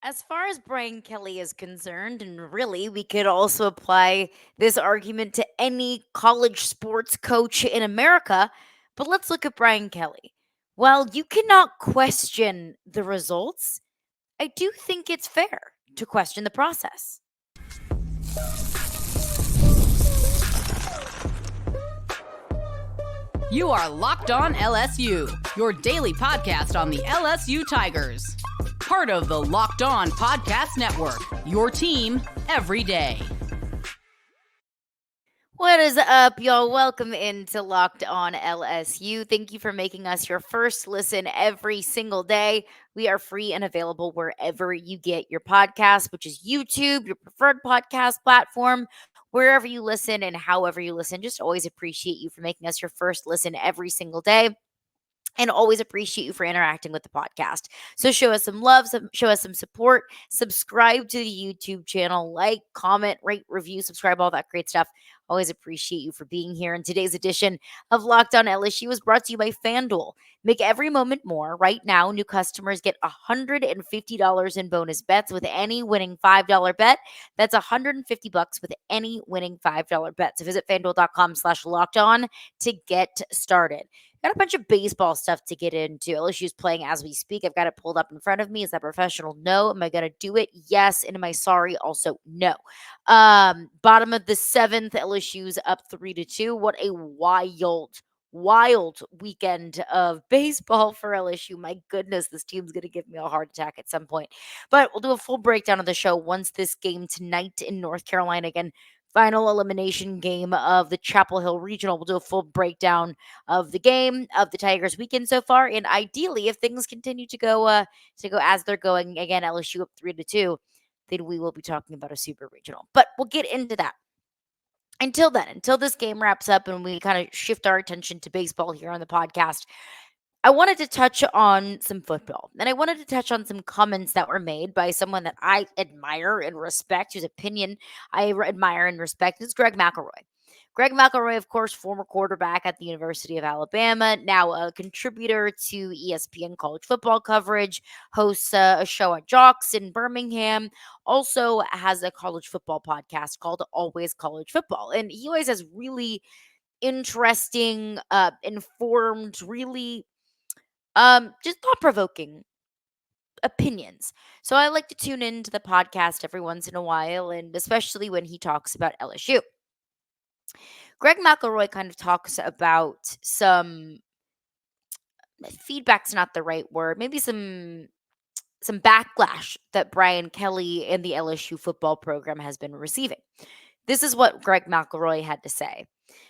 As far as Brian Kelly is concerned, and really, we could also apply this argument to any college sports coach in America, but let's look at Brian Kelly. While you cannot question the results, I do think it's fair to question the process. You are Locked On LSU, your daily podcast on the LSU Tigers. Part of the Locked On Podcast Network, your team every day. What is up, y'all? Welcome into Locked On LSU. Thank you for making us your first listen every single day. We are free and available wherever you get your podcast, which is YouTube, your preferred podcast platform, wherever you listen and however you listen. Just always appreciate you for making us your first listen every single day. And always appreciate you for interacting with the podcast. So show us some love, show us some support, subscribe to the YouTube channel, like, comment, rate, review, subscribe, all that great stuff. Always appreciate you for being here. And today's edition of Locked On LSU is brought to you by FanDuel. Make every moment more. Right now, new customers get $150 in bonus bets with any winning $5 bet. That's $150 with any winning $5 bet. So visit FanDuel.com/locked on to get started. Got a bunch of baseball stuff to get into. LSU's playing as we speak. I've got it pulled up in front of me. Is that professional? No. Am I going to do it? Yes. And am I sorry? Also, no. Bottom of the seventh, LSU's up 3-2. What a wild weekend of baseball for LSU. My goodness, this team's going to give me a heart attack at some point. But we'll do a full breakdown of the show once this game tonight in North Carolina. Again, final elimination game of the Chapel Hill Regional. We'll do a full breakdown of the game, of the Tigers weekend so far, and ideally, if things continue to go as they're going, again, LSU up 3-2, then we will be talking about a super regional. But we'll get into that. Until then, until this game wraps up and we kind of shift our attention to baseball here on the podcast, I wanted to touch on some football, and I wanted to touch on some comments that were made by someone that I admire and respect, whose opinion I admire and respect. Is Greg McElroy. Greg McElroy, of course, former quarterback at the University of Alabama, now a contributor to ESPN college football coverage, hosts a show at Jocks in Birmingham, also has a college football podcast called Always College Football. And he always has really interesting, informed, really just thought-provoking opinions. So I like to tune into the podcast every once in a while, and especially when he talks about LSU. Greg McElroy kind of talks about some feedback's not the right word, maybe some backlash that Brian Kelly and the LSU football program has been receiving. This is what Greg McElroy had to say.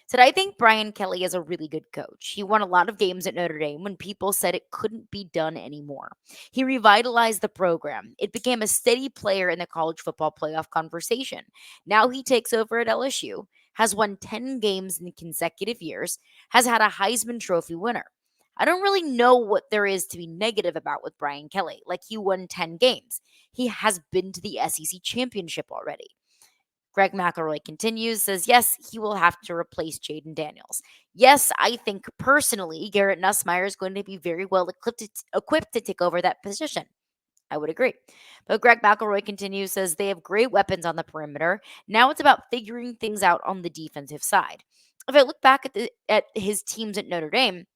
Said, I think Brian Kelly is a really good coach. He won a lot of games at Notre Dame when people said it couldn't be done anymore. He revitalized the program. It became a steady player in the college football playoff conversation. Now he takes over at LSU, has won 10 games in consecutive years, has had a Heisman Trophy winner. I don't really know what there is to be negative about with Brian Kelly. Like, he won 10 games. He has been to the SEC championship already. Greg McElroy continues, says, yes, he will have to replace Jaden Daniels. Yes, I think personally Garrett Nussmeier is going to be very well equipped to take over that position. I would agree. But Greg McElroy continues, says they have great weapons on the perimeter. Now it's about figuring things out on the defensive side. If I look back at his teams at Notre Dame,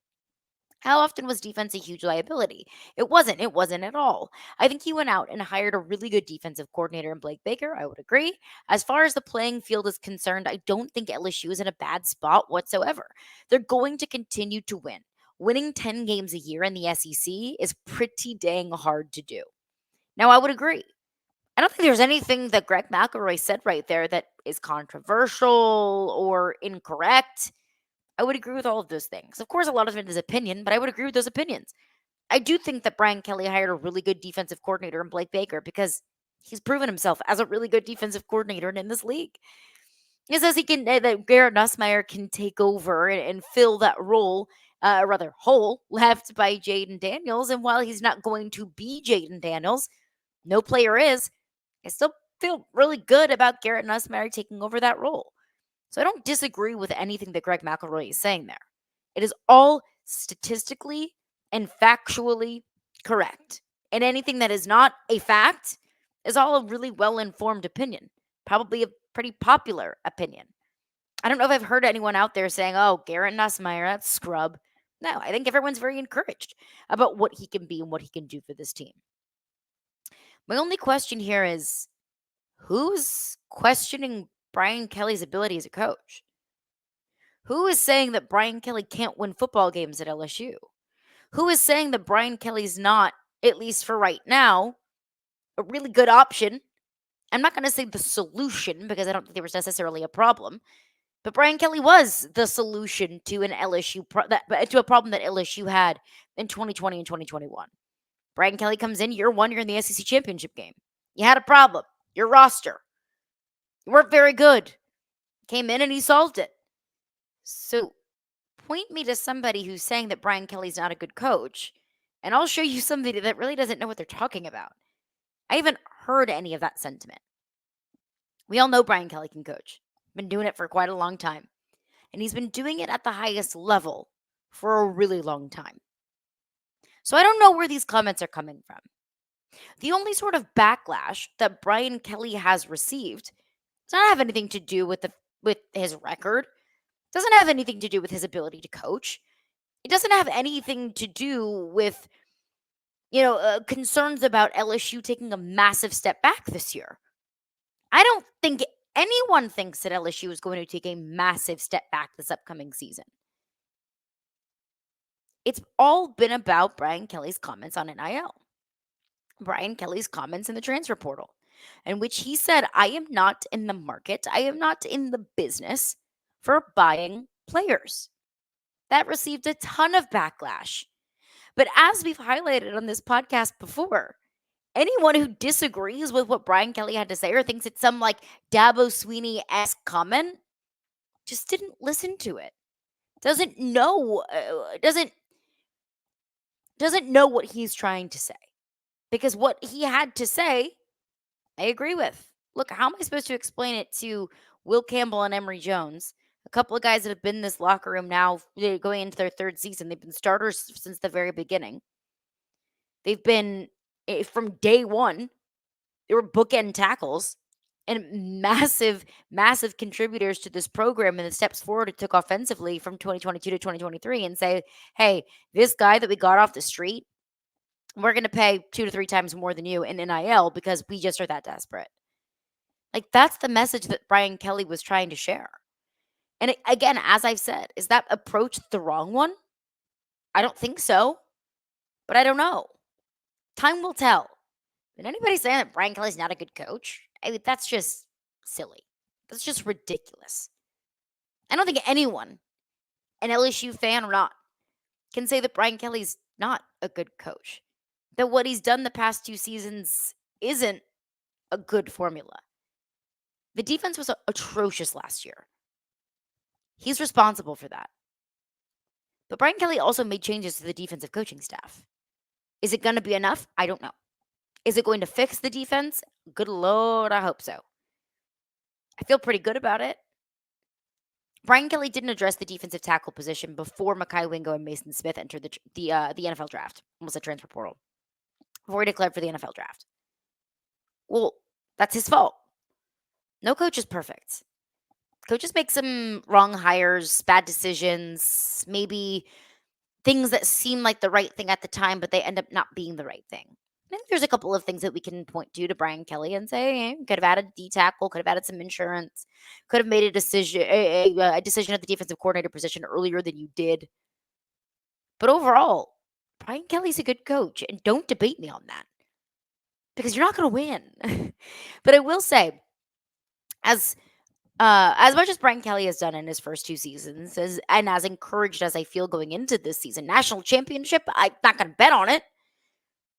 how often was defense a huge liability? It wasn't. It wasn't at all. I think he went out and hired a really good defensive coordinator in Blake Baker. I would agree. As far as the playing field is concerned, I don't think LSU is in a bad spot whatsoever. They're going to continue to win. Winning 10 games a year in the SEC is pretty dang hard to do. Now, I would agree. I don't think there's anything that Greg McElroy said right there that is controversial or incorrect. I would agree with all of those things. Of course, a lot of it is opinion, but I would agree with those opinions. I do think that Brian Kelly hired a really good defensive coordinator in Blake Baker because he's proven himself as a really good defensive coordinator in this league. He says that Garrett Nussmeier can take over and fill that role, rather hole left by Jaden Daniels. And while he's not going to be Jaden Daniels, no player is. I still feel really good about Garrett Nussmeier taking over that role. So I don't disagree with anything that Greg McElroy is saying there. It is all statistically and factually correct. And anything that is not a fact, is all a really well-informed opinion, probably a pretty popular opinion. I don't know if I've heard anyone out there saying, oh, Garrett Nussmeier, that's scrub. No, I think everyone's very encouraged about what he can be and what he can do for this team. My only question here is, who's questioning Brian Kelly's ability as a coach? Who is saying that Brian Kelly can't win football games at LSU? Who is saying that Brian Kelly's not, at least for right now, a really good option? I'm not going to say the solution because I don't think there was necessarily a problem, but Brian Kelly was the solution to an to a problem that LSU had in 2020 and 2021. Brian Kelly comes in year one, you're in the SEC championship game. You had a problem. Your roster. You weren't very good. Came in and he solved it. So point me to somebody who's saying that Brian Kelly's not a good coach, and I'll show you somebody that really doesn't know what they're talking about. I haven't heard any of that sentiment. We all know Brian Kelly can coach. Been doing it for quite a long time. And he's been doing it at the highest level for a really long time. So I don't know where these comments are coming from. The only sort of backlash that Brian Kelly has received does not have anything to do with his record. Doesn't have anything to do with his ability to coach. It doesn't have anything to do with concerns about LSU taking a massive step back this year. I don't think anyone thinks that LSU is going to take a massive step back this upcoming season. It's all been about Brian Kelly's comments on NIL. Brian Kelly's comments in the transfer portal, in which he said, I am not in the market, I am not in the business for buying players. That received a ton of backlash. But as we've highlighted on this podcast before, anyone who disagrees with what Brian Kelly had to say or thinks it's some like Dabo Sweeney-esque comment just didn't listen to it. Doesn't know what he's trying to say. Because what he had to say, I agree with. Look, how am I supposed to explain it to Will Campbell and Emory Jones? A couple of guys that have been in this locker room now going into their third season. They've been starters since the very beginning. They've been, from day one, they were bookend tackles and massive, massive contributors to this program and the steps forward it took offensively from 2022 to 2023 and say, hey, this guy that we got off the street, we're going to pay 2 to 3 times more than you in NIL because we just are that desperate. Like, that's the message that Brian Kelly was trying to share. And again, as I've said, is that approach the wrong one? I don't think so, but I don't know. Time will tell. And anybody saying that Brian Kelly's not a good coach, I mean, that's just silly. That's just ridiculous. I don't think anyone, an LSU fan or not, can say that Brian Kelly's not a good coach. That what he's done the past 2 seasons isn't a good formula. The defense was atrocious last year. He's responsible for that. But Brian Kelly also made changes to the defensive coaching staff. Is it going to be enough? I don't know. Is it going to fix the defense? Good Lord, I hope so. I feel pretty good about it. Brian Kelly didn't address the defensive tackle position before Mekhi Wingo and Mason Smith entered the NFL draft, almost a transfer portal, before he declared for the NFL draft. Well, that's his fault. No coach is perfect. Coaches make some wrong hires, bad decisions, maybe things that seem like the right thing at the time, but they end up not being the right thing. I think there's a couple of things that we can point to Brian Kelly and say, hey, could have added D tackle, could have added some insurance, could have made a decision at the defensive coordinator position earlier than you did. But overall, Brian Kelly's a good coach, and don't debate me on that because you're not going to win. But I will say, as much as Brian Kelly has done in his first 2 seasons, and as encouraged as I feel going into this season, national championship, I'm not going to bet on it,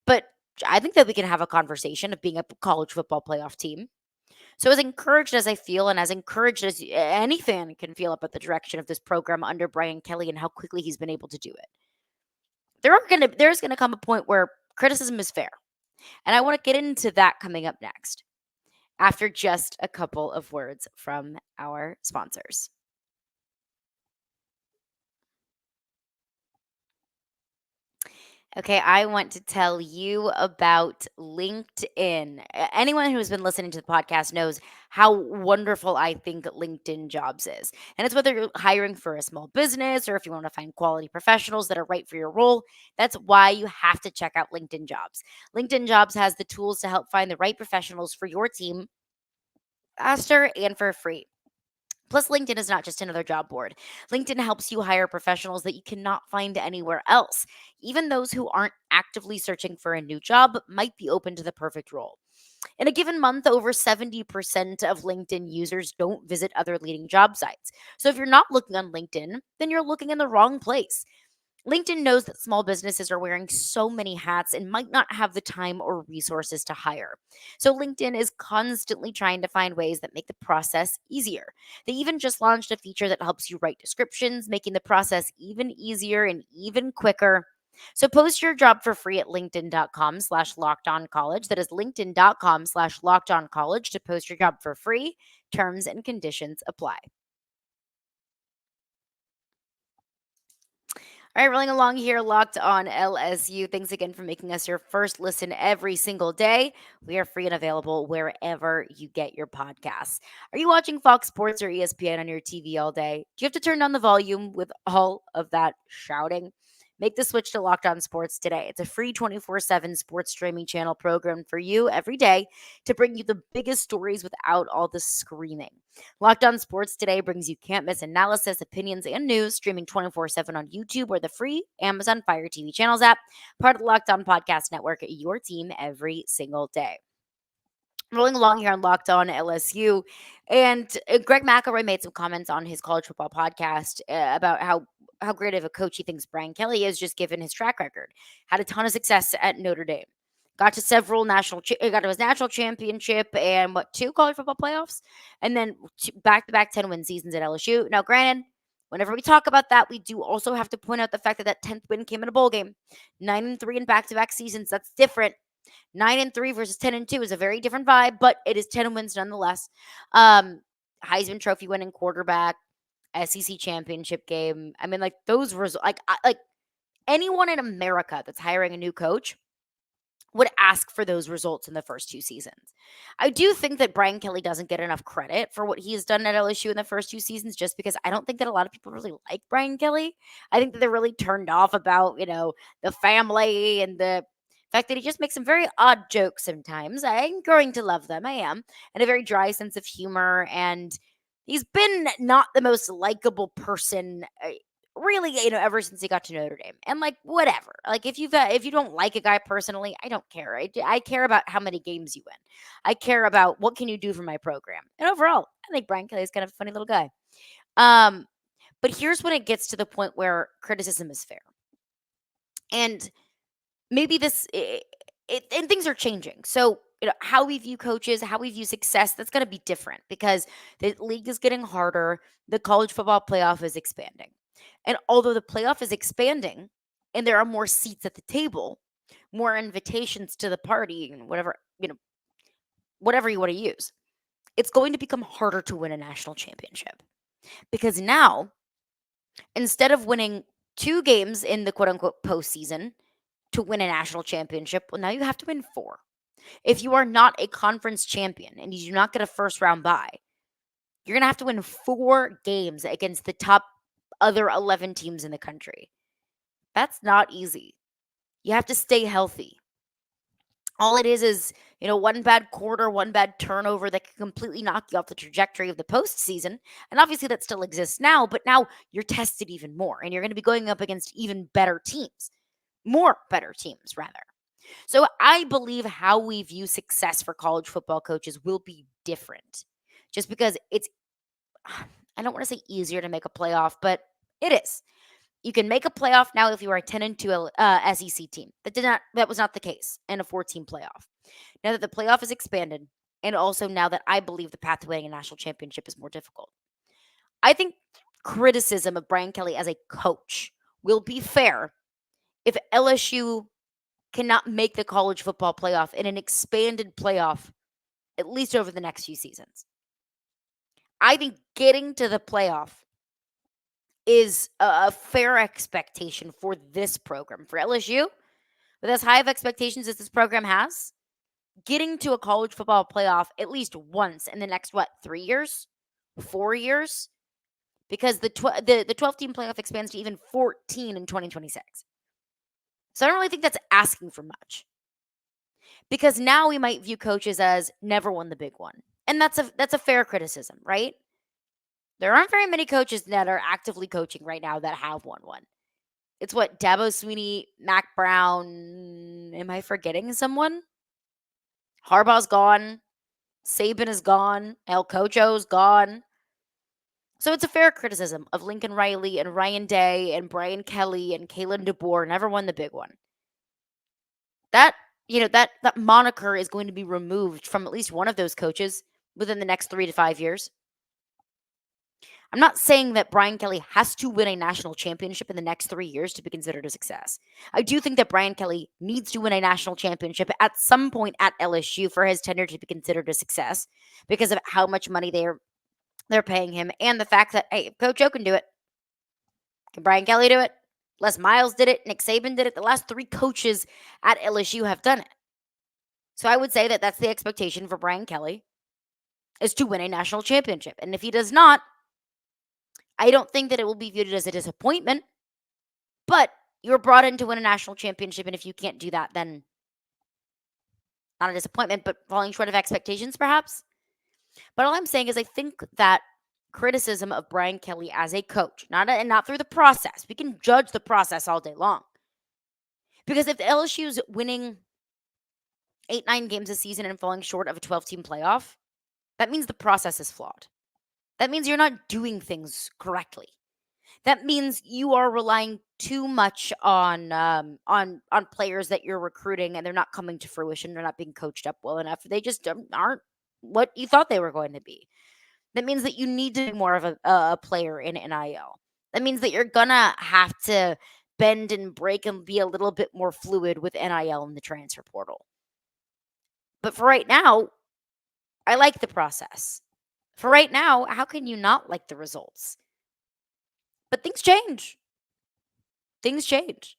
but I think that we can have a conversation of being a college football playoff team. So as encouraged as I feel and as encouraged as any fan can feel about the direction of this program under Brian Kelly and how quickly he's been able to do it, there's going to come a point where criticism is fair. And I want to get into that coming up next after just a couple of words from our sponsors. Okay, I want to tell you about LinkedIn. Anyone who's been listening to the podcast knows how wonderful I think LinkedIn Jobs is. And it's whether you're hiring for a small business or if you want to find quality professionals that are right for your role, that's why you have to check out LinkedIn Jobs. LinkedIn Jobs has the tools to help find the right professionals for your team faster and for free. Plus, LinkedIn is not just another job board. LinkedIn helps you hire professionals that you cannot find anywhere else. Even those who aren't actively searching for a new job might be open to the perfect role. In a given month, over 70% of LinkedIn users don't visit other leading job sites. So if you're not looking on LinkedIn, then you're looking in the wrong place. LinkedIn knows that small businesses are wearing so many hats and might not have the time or resources to hire. So, LinkedIn is constantly trying to find ways that make the process easier. They even just launched a feature that helps you write descriptions, making the process even easier and even quicker. So, post your job for free at linkedin.com/lockedoncollege. That is linkedin.com/lockedoncollege to post your job for free. Terms and conditions apply. All right, rolling along here, locked on LSU. Thanks again for making us your first listen every single day. We are free and available wherever you get your podcasts. Are you watching Fox Sports or ESPN on your TV all day? Do you have to turn down the volume with all of that shouting? Make the switch to Locked On Sports today. It's a free 24/7 sports streaming channel program for you every day to bring you the biggest stories without all the screaming. Locked On Sports Today brings you can't miss analysis, opinions, and news streaming 24/7 on YouTube or the free Amazon Fire TV channels app, part of the Locked On Podcast Network, your team every single day. Rolling along here on Locked On LSU, and Greg McElroy made some comments on his college football podcast about how great of a coach he thinks Brian Kelly is, just given his track record. Had a ton of success at Notre Dame. Got to several got to his national championship and what, two college football playoffs, and then back to back 10-win seasons at LSU. Now, granted, whenever we talk about that, we do also have to point out the fact that that 10th win came in a bowl game, 9-3 in back to back seasons. That's different. 9-3 versus 10-2 is a very different vibe, but it is 10 wins nonetheless. Um, Heisman Trophy winning quarterback, SEC championship game. I mean, like those results, like anyone in America that's hiring a new coach would ask for those results in the first two seasons. I do think that Brian Kelly doesn't get enough credit for what he has done at LSU in the first two seasons, just because I don't think that a lot of people really like Brian Kelly. I think that they're really turned off about, the family and the fact that he just makes some very odd jokes sometimes. I'm growing to love them. I am. And a very dry sense of humor. And he's been not the most likable person really, ever since he got to Notre Dame. And like, whatever. Like, if you don't like a guy personally, I don't care. I care about how many games you win. I care about what can you do for my program. And overall, I think Brian Kelly is kind of a funny little guy. Um, but here's when it gets to the point where criticism is fair, and maybe and things are changing. So, how we view coaches, how we view success, that's going to be different because the league is getting harder. The college football playoff is expanding. And although the playoff is expanding and there are more seats at the table, more invitations to the party, and whatever you want to use, it's going to become harder to win a national championship because now, instead of winning two games in the quote unquote postseason to win a national championship, well, now you have to win four. If you are not a conference champion and you do not get a first round bye, you're going to have to win four games against the top other 11 teams in the country. That's not easy. You have to stay healthy. All it is, one bad quarter, one bad turnover that can completely knock you off the trajectory of the postseason. And obviously that still exists now, but now you're tested even more and you're going to be going up against even better teams, more better teams, rather. So I believe how we view success for college football coaches will be different just because it's, I don't want to say easier to make a playoff, but it is. You can make a playoff now if you are a 10-2 SEC team. That was not the case in a 14 playoff. Now that the playoff is expanded, and also now that I believe the path to winning a national championship is more difficult, I think criticism of Brian Kelly as a coach will be fair if LSU cannot make the college football playoff in an expanded playoff, at least over the next few seasons. I think getting to the playoff is a fair expectation for this program. For LSU, With as high of expectations as this program has, getting to a college football playoff at least once in the next, 3 years? 4 years? Because the 12 team playoff expands to even 14 in 2026. So I don't really think that's asking for much. Because now we might view coaches as never won the big one. And that's a fair criticism, right? There aren't very many coaches that are actively coaching right now that have won one. It's what Dabo Sweeney, Mac Brown. Am I forgetting someone? Harbaugh's gone. Saban is gone. El Cocho's gone. So it's a fair criticism of Lincoln Riley and Ryan Day and Brian Kelly and Kalen DeBoer never won the big one. That that moniker is going to be removed from at least one of those coaches within the next 3 to 5 years. I'm not saying that Brian Kelly has to win a national championship in the next 3 years to be considered a success. I do think that Brian Kelly needs to win a national championship at some point at LSU for his tenure to be considered a success because of how much money they're paying him and the fact that, hey, if Coach O can do it, can Brian Kelly do it? Les Miles did it. Nick Saban did it. The last 3 coaches at LSU have done it. So I would say that that's the expectation for Brian Kelly, is to win a national championship. And if he does not, I don't think that it will be viewed as a disappointment, but you're brought in to win a national championship, and if you can't do that, then not a disappointment, but falling short of expectations, perhaps. But all I'm saying is I think that criticism of Brian Kelly as a coach, not through the process. We can judge the process all day long. Because if the LSU's winning 8, 9 games a season and falling short of a 12-team playoff, that means the process is flawed. That means you're not doing things correctly. That means you are relying too much on players that you're recruiting, and they're not coming to fruition. They're not being coached up well enough. They just aren't what you thought they were going to be. That means that you need to be more of a player in NIL. That means that you're gonna have to bend and break and be a little bit more fluid with NIL in the transfer portal. But for right now, I like the process. For right now, how can you not like the results? But things change. Things change.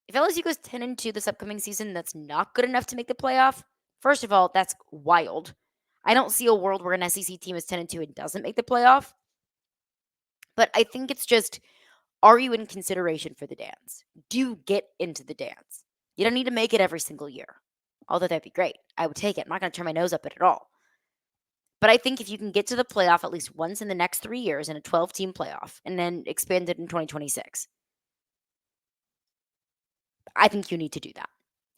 If LSU goes 10-2 this upcoming season, that's not good enough to make the playoff. First of all, that's wild. I don't see a world where an SEC team is 10-2 and doesn't make the playoff. But I think it's just, are you in consideration for the dance? Do you get into the dance? You don't need to make it every single year. Although that'd be great. I would take it. I'm not going to turn my nose up at all. But I think if you can get to the playoff at least once in the next 3 years in a 12-team playoff and then expand it in 2026, I think you need to do that.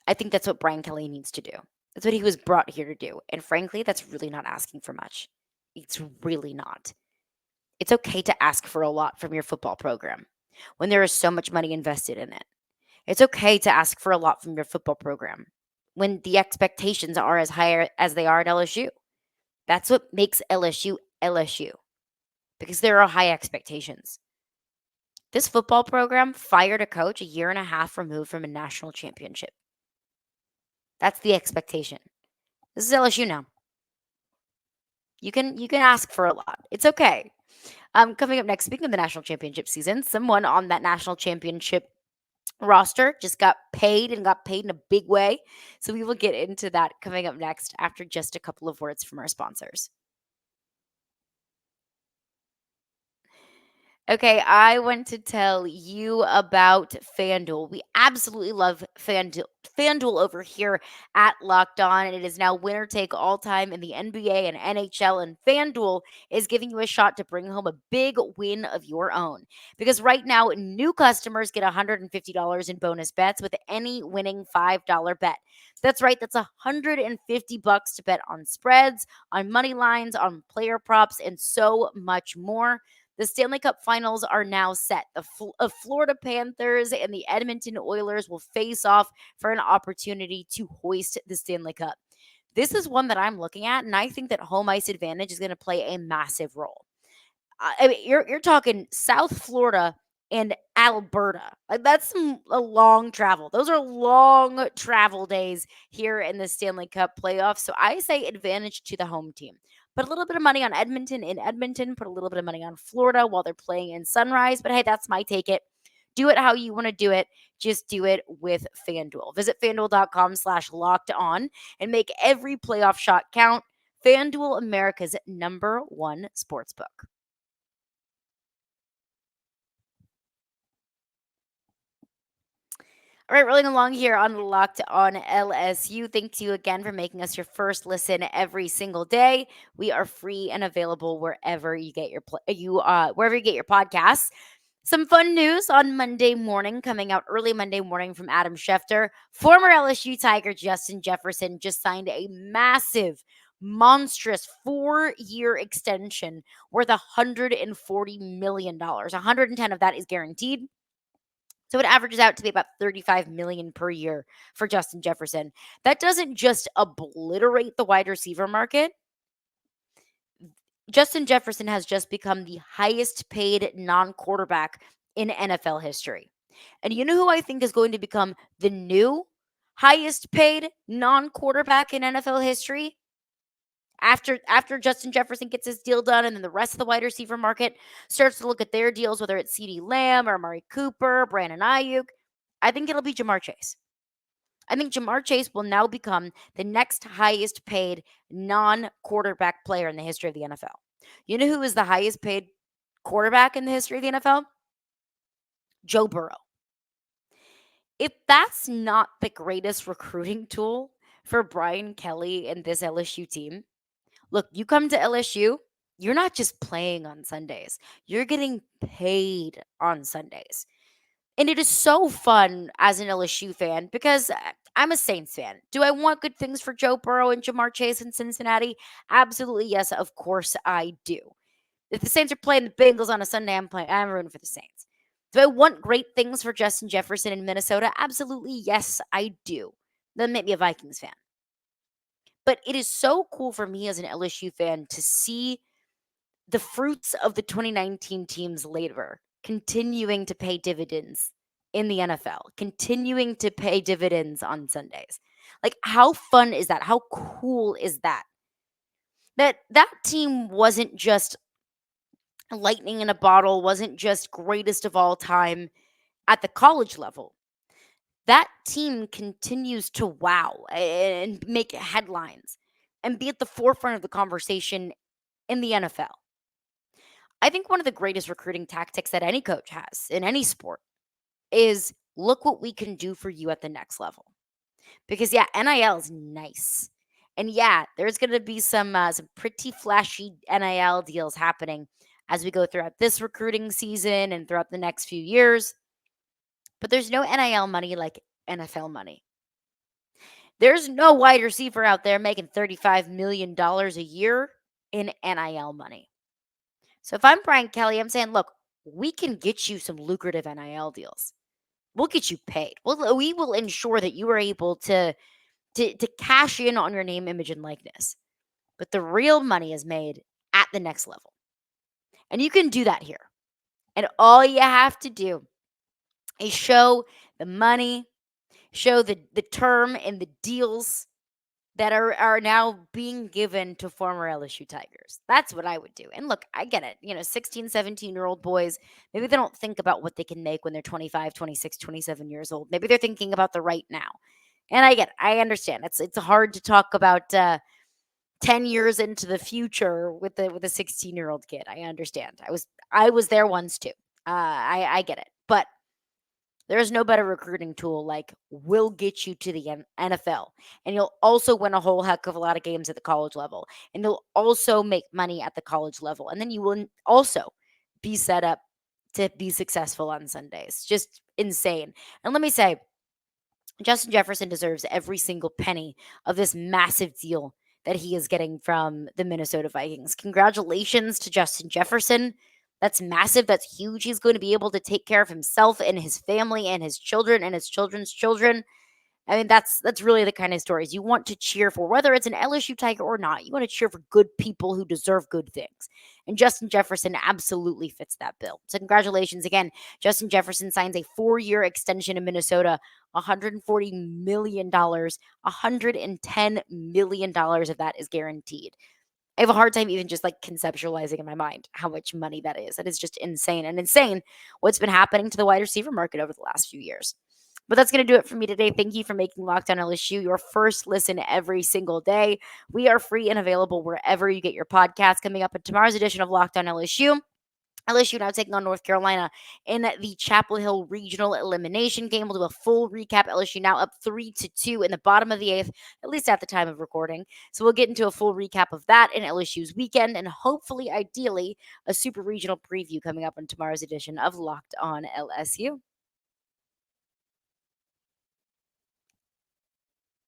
I think that's what Brian Kelly needs to do. That's what he was brought here to do. And frankly, that's really not asking for much. It's really not. It's okay to ask for a lot from your football program when there is so much money invested in it. It's okay to ask for a lot from your football program when the expectations are as high as they are at LSU. That's what makes LSU LSU, because there are high expectations. This football program fired a coach a year and a half removed from a national championship. That's the expectation. This is LSU now. You can ask for a lot. It's okay. Coming up next, speaking of the national championship season, someone on that national championship roster just got paid and got paid in a big way. So we will get into that coming up next after just a couple of words from our sponsors. Okay, I want to tell you about FanDuel. We absolutely love FanDuel over here at Locked On, and it is now winner take all time in the NBA and NHL. And FanDuel is giving you a shot to bring home a big win of your own. Because right now, new customers get $150 in bonus bets with any winning $5 bet. That's right, that's $150 to bet on spreads, on money lines, on player props, and so much more. The Stanley Cup Finals are now set. The Florida Panthers and the Edmonton Oilers will face off for an opportunity to hoist the Stanley Cup. This is one that I'm looking at, and I think that home ice advantage is going to play a massive role. I mean, you're talking South Florida and Alberta. Like, that's a long travel. Those are long travel days here in the Stanley Cup playoffs. So I say advantage to the home team. Put a little bit of money on Edmonton in Edmonton. Put a little bit of money on Florida while they're playing in Sunrise. But hey, that's my take it. Do it how you want to do it. Just do it with FanDuel. Visit FanDuel.com/locked on and make every playoff shot count. FanDuel, America's #1 sportsbook. All right, rolling along here on Locked on LSU. Thank you again for making us your first listen every single day. We are free and available wherever you get your wherever you get your podcasts. Some fun news on Monday morning, coming out early Monday morning from Adam Schefter. Former LSU Tiger Justin Jefferson just signed a massive, monstrous 4-year extension worth $140 million. 110 of that is guaranteed. So it averages out to be about $35 million per year for Justin Jefferson. That doesn't just obliterate the wide receiver market. Justin Jefferson has just become the highest paid non-quarterback in NFL history. And you know who I think is going to become the new highest paid non-quarterback in NFL history? After Justin Jefferson gets his deal done and then the rest of the wide receiver market starts to look at their deals, whether it's CeeDee Lamb or Amari Cooper, Brandon Ayuk, I think it'll be Jamar Chase. I think Jamar Chase will now become the next highest paid non-quarterback player in the history of the NFL. You know who is the highest paid quarterback in the history of the NFL? Joe Burrow. If that's not the greatest recruiting tool for Brian Kelly and this LSU team, look, you come to LSU, you're not just playing on Sundays, you're getting paid on Sundays. And it is so fun as an LSU fan because I'm a Saints fan. Do I want good things for Joe Burrow and Jamar Chase in Cincinnati? Absolutely, yes. Of course, I do. If the Saints are playing the Bengals on a Sunday, I'm rooting for the Saints. Do I want great things for Justin Jefferson in Minnesota? Absolutely, yes, I do. Then make me a Vikings fan. But it is so cool for me as an LSU fan to see the fruits of the 2019 team's labor continuing to pay dividends in the NFL, continuing to pay dividends on Sundays. Like, how fun is that? How cool is that? That team wasn't just lightning in a bottle, wasn't just greatest of all time at the college level. That team continues to wow and make headlines and be at the forefront of the conversation in the NFL. I think one of the greatest recruiting tactics that any coach has in any sport is look what we can do for you at the next level. Because yeah, NIL is nice. And yeah, there's going to be some pretty flashy NIL deals happening as we go throughout this recruiting season and throughout the next few years. But there's no NIL money like NFL money. There's no wide receiver out there making $35 million a year in NIL money. So if I'm Brian Kelly, I'm saying, look, we can get you some lucrative NIL deals. We'll get you paid. We will ensure that you are able to cash in on your name, image, and likeness. But the real money is made at the next level. And you can do that here. And all you have to do is show the money, show the term and the deals that are now being given to former LSU Tigers. That's what I would do. And look, I get it. 16, 17-year-old boys, maybe they don't think about what they can make when they're 25, 26, 27 years old. Maybe they're thinking about the right now. And I get it. I understand. It's hard to talk about 10 years into the future with a 16-year-old kid. I understand. I was there once too. I get it. But there's no better recruiting tool like we'll get you to the NFL. And you'll also win a whole heck of a lot of games at the college level. And you'll also make money at the college level. And then you will also be set up to be successful on Sundays. Just insane. And let me say, Justin Jefferson deserves every single penny of this massive deal that he is getting from the Minnesota Vikings. Congratulations to Justin Jefferson. That's massive. That's huge. He's going to be able to take care of himself and his family and his children and his children's children. I mean, that's really the kind of stories you want to cheer for, whether it's an LSU Tiger or not. You want to cheer for good people who deserve good things. And Justin Jefferson absolutely fits that bill. So congratulations again. Justin Jefferson signs a 4-year extension in Minnesota, $140 million, $110 million of that is guaranteed. I have a hard time even just like conceptualizing in my mind how much money that is. That is just insane and insane what's been happening to the wide receiver market over the last few years. But that's going to do it for me today. Thank you for making Locked On LSU your first listen every single day. We are free and available wherever you get your podcast. Coming up in tomorrow's edition of Locked On LSU, LSU now taking on North Carolina in the Chapel Hill regional elimination game. We'll do a full recap. LSU now up 3-2 in the bottom of the eighth, at least at the time of recording. So we'll get into a full recap of that in LSU's weekend and hopefully, ideally, a super regional preview coming up on tomorrow's edition of Locked On LSU.